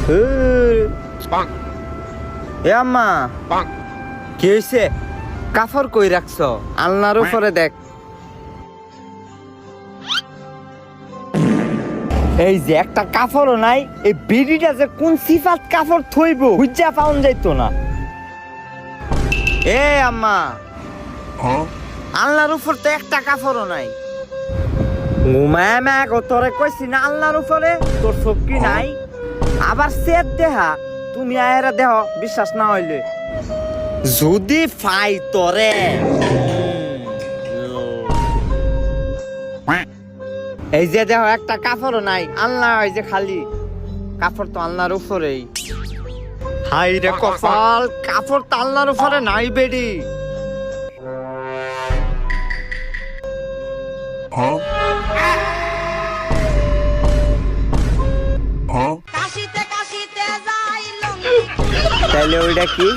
এ আম্মা কি হয়েছে? কাফর কই রাখছ? আলনার উপরে দেখ। এই যে একটা কাফরও নাই, এই বিড়িটা যে কোন সিফাত কাফর থইব বুঝা পাউন যাইতো না। এ আম্মা, আলনার উপর তো একটা কাফরও নাই। ঘুমায় তোরে কইছি না আলনার উপরে, তোর সব কি নাই? আবার সেট দেহা, তুমি আয়েরা দেহ বিশ্বাস না হইলে যদি ফাই তোরে। এই যে দেহ একটা কাপড়ও নাই, আলনা এই যে খালি কাপড় তো আলনার উপরেই। হাই রে কপাল, কাপড় তো আলনার উপরে নাই বেডি। তাইলে ওইটা কি?